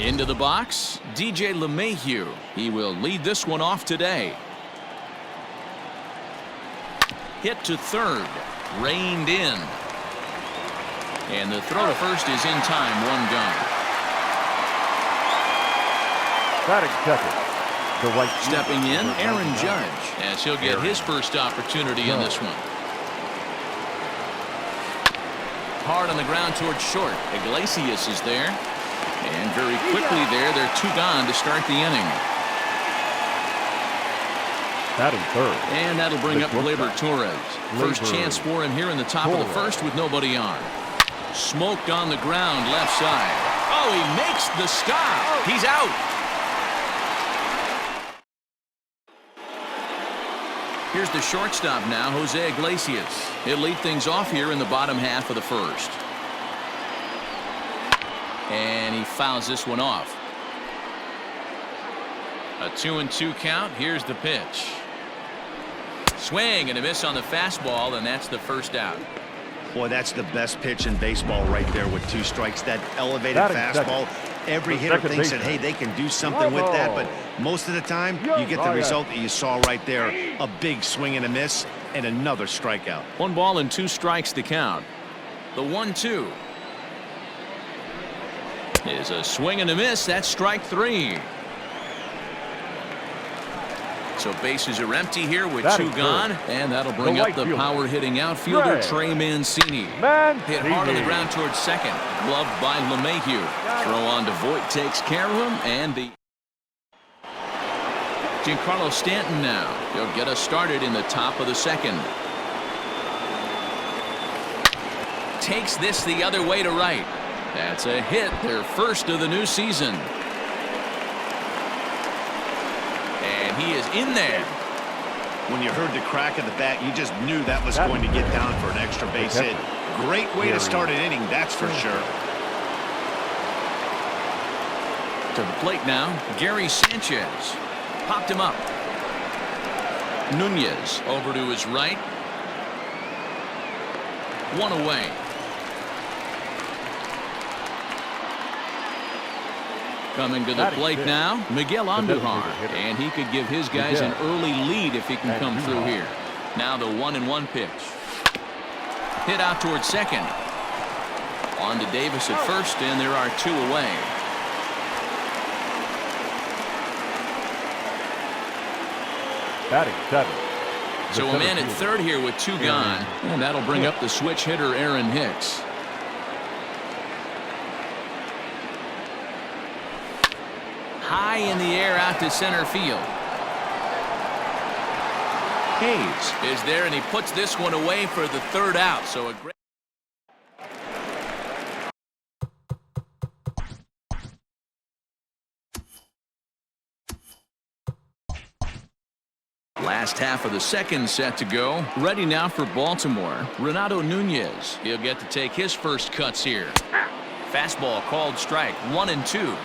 Into the box, DJ LeMahieu. He will lead this one off today. Hit to third, reined in. And the throw to first is in time, one gone. Batting second, the right. Stepping in, Aaron Judge, as he'll get his first opportunity in this one. Hard on the ground towards short. Iglesias is there. And very quickly there, they're two gone to start the inning. Batting third. And that'll bring up Gleyber Torres. First chance for him here in the top of the first with nobody on. Smoked on the ground left side. Oh, he makes the stop. He's out. Here's the shortstop now, Jose Iglesias. He'll lead things off here in the bottom half of the first. And he fouls this one off. A 2-2 count. Here's the pitch. Swing and a miss on the fastball, and that's the first out. Boy, that's the best pitch in baseball right there with 2 strikes. That elevated fastball. Every hitter thinks that, hey, they can do something with that, but most of the time you get the result that you saw right there. A big swing and a miss and another strikeout. 1 ball and 2 strikes to count. The 1-2 is a swing and a miss. That's strike 3. So bases are empty here with 2 gone, and that'll bring up the power hitting outfielder Trey Mancini. Hit hard on the ground towards second, gloved by LeMahieu. Throw on to Voit takes care of him, and the Giancarlo Stanton now. He'll get us started in the top of the second. Takes this the other way to right. That's a hit, their first of the new season. And he is in there. When you heard the crack of the bat, you just knew that was going to get down for an extra base hit. Great way to start an inning, that's for sure. To the plate now, Gary Sanchez. Popped him up. Nunez over to his right. 1 away. Coming to the plate now, Miguel Andujar, and he could give his guys an early lead if he can come through here. Now the 1-1 pitch. Hit out towards second. On to Davis at first, and there are 2 away. Batting 7. So a man at third here with 2 gone, and that'll bring up the switch hitter Aaron Hicks. High in the air out to center field. Hayes is there, and he puts this one away for the 3rd out. So a great last half of the second set to go. Ready now for Baltimore. Renato Nunez. He'll get to take his first cuts here. Fastball called strike. 1-2.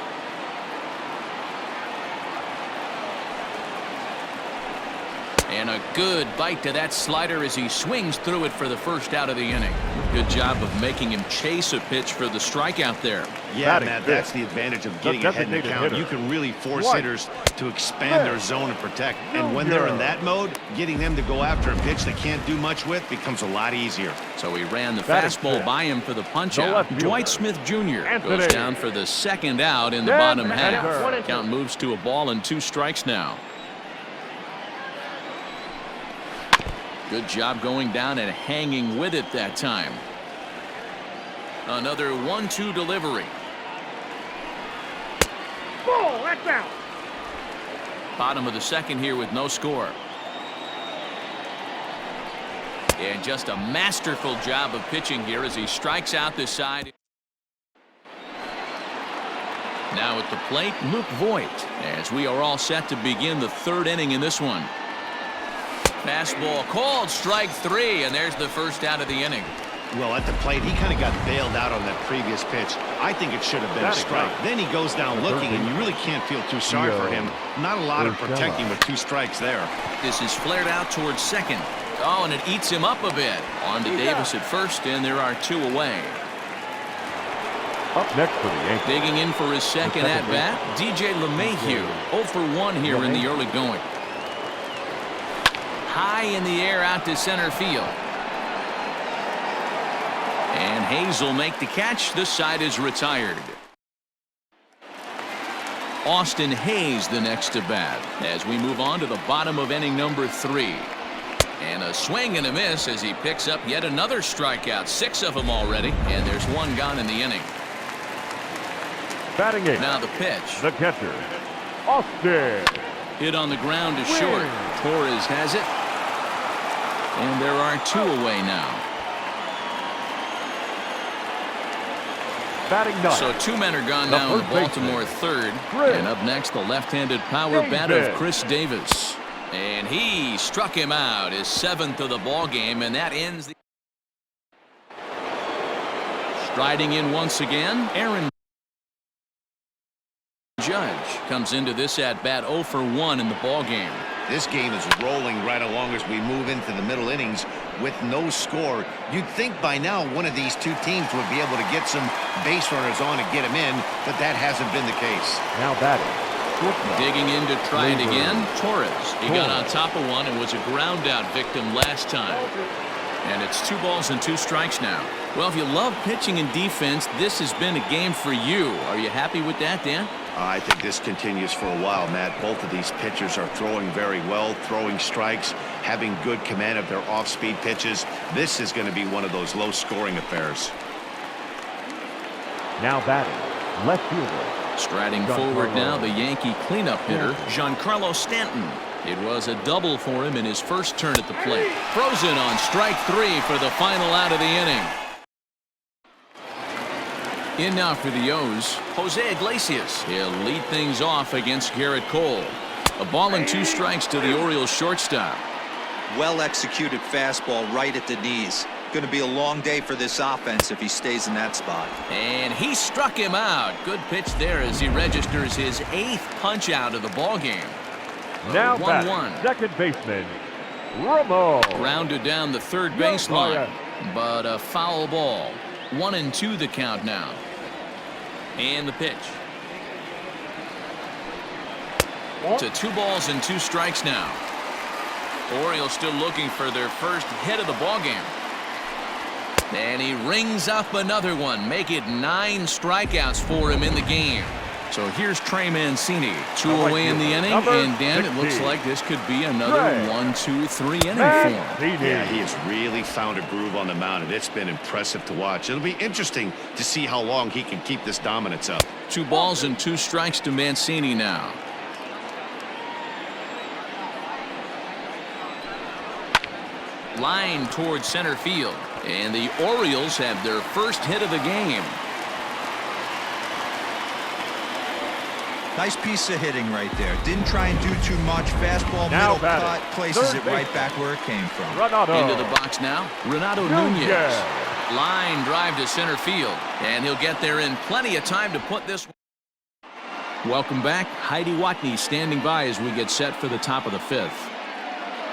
And a good bite to that slider as he swings through it for the first out of the inning. Good job of making him chase a pitch for the strikeout there. Yeah, Matt, that's the advantage of getting ahead in the count. You can really force hitters to expand their zone and protect. And when they're in that mode, getting them to go after a pitch they can't do much with becomes a lot easier. So he ran the fastball by him for the punch out. Dwight Smith Jr. goes down for the 2nd out in the bottom half. Count moves to a ball and 2 strikes now. Good job going down and hanging with it that time. Another 1-2 delivery. Ball, that's out. Bottom of the second here with no score. And just a masterful job of pitching here as he strikes out this side. Now at the plate, Luke Voit, as we are all set to begin the 3rd inning in this one. Fastball called strike 3, and there's the first out of the inning. Well, at the plate, he kind of got bailed out on that previous pitch. I think it should have been a strike. Then he goes down looking, and you really can't feel too sorry for him. Not a lot of protecting with 2 strikes there. This is flared out towards second. Oh, and it eats him up a bit. On to Davis at first, and there are 2 away. Up next for the Yankees. Digging in for his second at-bat, DJ LeMahieu. 0 for 1 here in the early going. High in the air out to center field. And Hayes will make the catch. This side is retired. Austin Hayes the next to bat as we move on to the bottom of inning number 3. And a swing and a miss as he picks up yet another strikeout. 6 of them already, and there's 1 gone in the inning. Batting 8. Now the pitch. The catcher, Austin. Hit on the ground is short. Torres has it. And there are 2 away now. Batting 9. So 2 men are gone now in the Baltimore third. And up next, the left-handed power bat of Chris Davis. And he struck him out, his 7th of the ball game, and that ends the. Striding in once again, Aaron Judge comes into this at-bat 0 for 1 in the ball game. This game is rolling right along as we move into the middle innings with no score. You'd think by now one of these 2 teams would be able to get some base runners on and get them in, but that hasn't been the case. Now batting. Digging in to try it again, Torres. He got on top of one and was a ground-out victim last time. And it's 2 balls and 2 strikes now. Well, if you love pitching and defense, this has been a game for you. Are you happy with that, Dan? I think this continues for a while, Matt. Both of these pitchers are throwing very well, throwing strikes, having good command of their off-speed pitches. This is going to be one of those low-scoring affairs. Now batting, left fielder. Striding forward now, the Yankee cleanup hitter, Giancarlo Stanton. It was a double for him in his first turn at the plate. Throws in on strike 3 for the final out of the inning. In now for the O's, Jose Iglesias. He'll lead things off against Garrett Cole. A ball and 2 strikes to the Orioles shortstop. Well-executed fastball right at the knees. Going to be a long day for this offense if he stays in that spot. And he struck him out. Good pitch there as he registers his 8th punch out of the ball game. Now 1-1. Second baseman, Romo. Grounded down the third baseline, but a foul ball. 1-2 the count now. And the pitch. To 2 balls and 2 strikes now. Orioles still looking for their first hit of the ball game. And he rings up another one. Make it 9 strikeouts for him in the game. So here's Trey Mancini. 2 away in the inning. And Dan, it looks like this could be another 1-2-3 inning for him. Yeah, he has really found a groove on the mound, and it's been impressive to watch. It'll be interesting to see how long he can keep this dominance up. 2 balls and 2 strikes to Mancini now. Line towards center field. And the Orioles have their first hit of the game. Nice piece of hitting right there. Didn't try and do too much. Fastball, now middle cut, places it right back where it came from. Into the box now, Renato Nunez. Line drive to center field. And he'll get there in plenty of time to put this one. Welcome back. Heidi Watney standing by as we get set for the top of the 5th.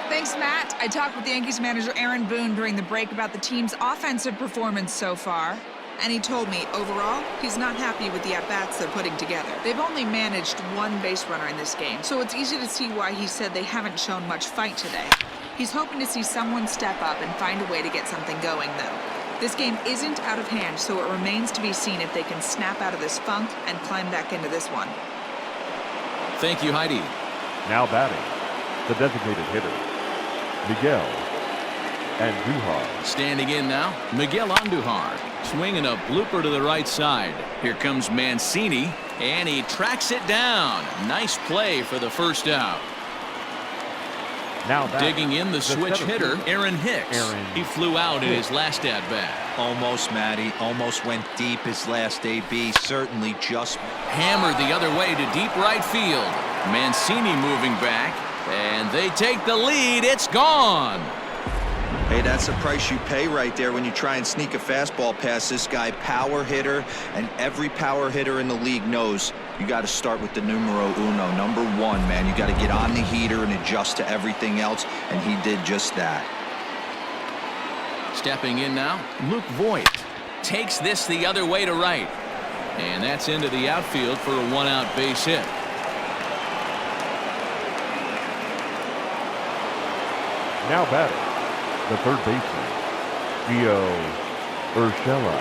Thanks, Matt. I talked with Yankees manager Aaron Boone during the break about the team's offensive performance so far. And he told me, overall, he's not happy with the at-bats they're putting together. They've only managed 1 base runner in this game, so it's easy to see why he said they haven't shown much fight today. He's hoping to see someone step up and find a way to get something going, though. This game isn't out of hand, so it remains to be seen if they can snap out of this funk and climb back into this one. Thank you, Heidi. Now batting, the designated hitter, Miguel Andujar. Standing in now, Miguel Andujar. Swinging a blooper to the right side. Here comes Mancini, and he tracks it down. Nice play for the first out. Now digging in the switch hitter, Aaron Hicks. He flew out in his last at-bat. Almost, Matty. Almost went deep his last AB. Certainly just hammered the other way to deep right field. Mancini moving back, and they take the lead. It's gone. Hey, that's the price you pay right there when you try and sneak a fastball past this guy. Power hitter, and every power hitter in the league knows you got to start with the numero uno, number 1, man. You got to get on the heater and adjust to everything else, and he did just that. Stepping in now, Luke Voigt takes this the other way to right. And that's into the outfield for a one-out base hit. Now batting, the third baseman, Gio Urshela.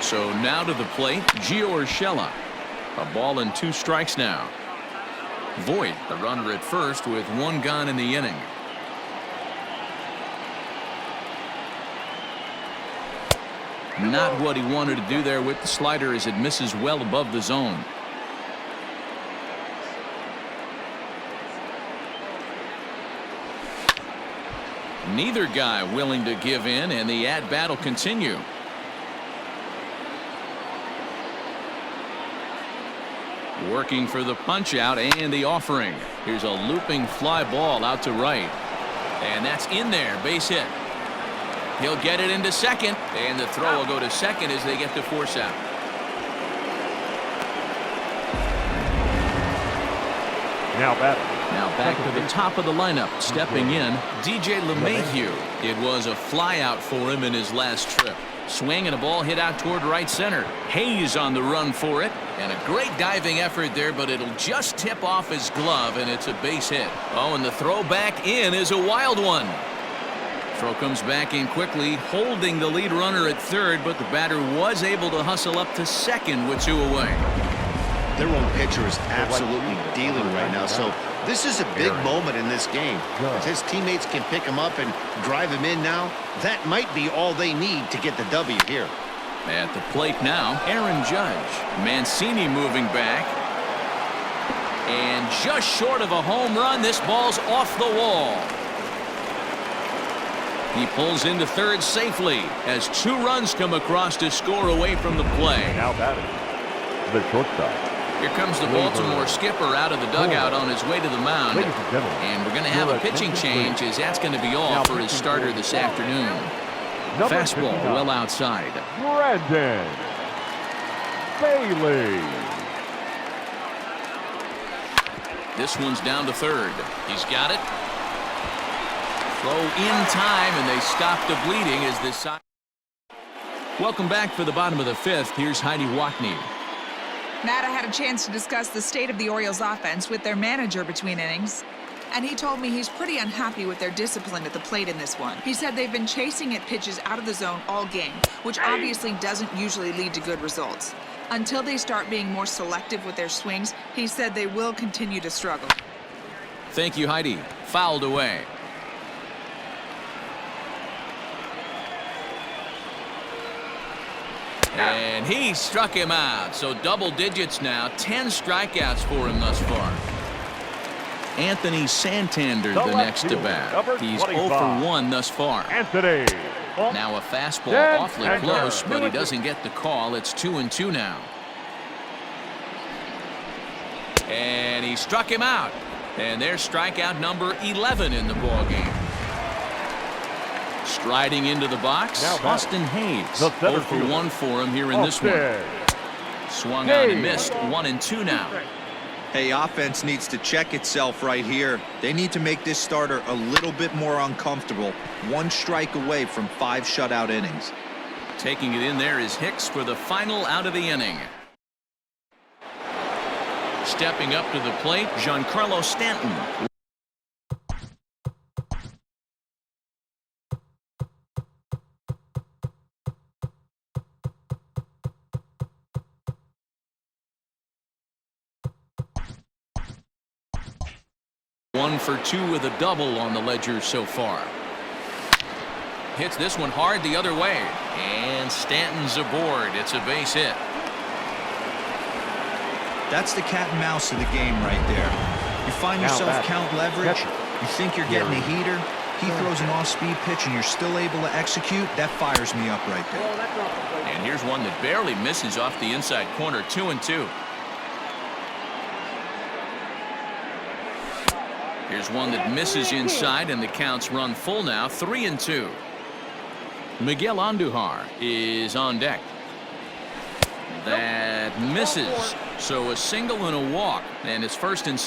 So now to the plate, Gio Urshela. A ball and 2 strikes now. Voit, the runner at first with 1 gone in the inning. Not what he wanted to do there with the slider as it misses well above the zone. Neither guy willing to give in, and the at-bat will continue. Working for the punch-out and the offering. Here's a looping fly ball out to right. And that's in there, base hit. He'll get it into second, and the throw will go to second as they get the force out. Now batting. Now back to the top of the lineup. Stepping in, DJ LeMahieu. It was a flyout for him in his last trip. Swing and a ball hit out toward right center. Hayes on the run for it. And a great diving effort there, but it'll just tip off his glove, and it's a base hit. Oh, and the throw back in is a wild one. Throw comes back in quickly, holding the lead runner at third, but the batter was able to hustle up to second with 2 away. Their own pitcher is absolutely dealing right now, so this is a big moment in this game. If his teammates can pick him up and drive him in now, that might be all they need to get the W here. At the plate now, Aaron Judge. Mancini moving back. And just short of a home run, this ball's off the wall. He pulls into third safely as 2 runs come across to score away from the play. Now batting, the shortstop. Here comes the Baltimore skipper out of the dugout on his way to the mound. And we're going to have a pitching change as that's going to be all for his starter this afternoon. Fastball well outside. Brandon Bailey. This one's down to third. He's got it. Throw in time, and they stop the bleeding as this side. Welcome back for the bottom of the 5th. Here's Heidi Watney. Matt, I had a chance to discuss the state of the Orioles offense with their manager between innings, and he told me he's pretty unhappy with their discipline at the plate in this one. He said they've been chasing at pitches out of the zone all game, which obviously doesn't usually lead to good results. Until they start being more selective with their swings, he said they will continue to struggle. Thank you, Heidi. Fouled away. And he struck him out. So double digits now. 10 strikeouts for him thus far. Anthony Santander the next to bat. He's 0 for 1 thus far. Anthony. Now a fastball awfully close, but he doesn't get the call. It's 2-2 now. And he struck him out. And there's strikeout number 11 in the ballgame. Striding into the box, Austin Hayes. 0 for 1 for him here in this one. Swung on and missed. 1-2 now. Hey, offense needs to check itself right here. They need to make this starter a little bit more uncomfortable. 1 strike away from 5 shutout innings. Taking it in there is Hicks for the final out of the inning. Stepping up to the plate, Giancarlo Stanton. One for 2 with a double on the ledger so far. Hits this one hard the other way. And Stanton's aboard. It's a base hit. That's the cat and mouse of the game right there. You find yourself count leverage. You think you're getting a heater. He throws an off-speed pitch and you're still able to execute. That fires me up right there. And here's one that barely misses off the inside corner. 2-2. Here's one that misses inside, and the counts run full now. 3-2. Miguel Andujar is on deck. That misses. So a single and a walk, and it's 1st and 2nd.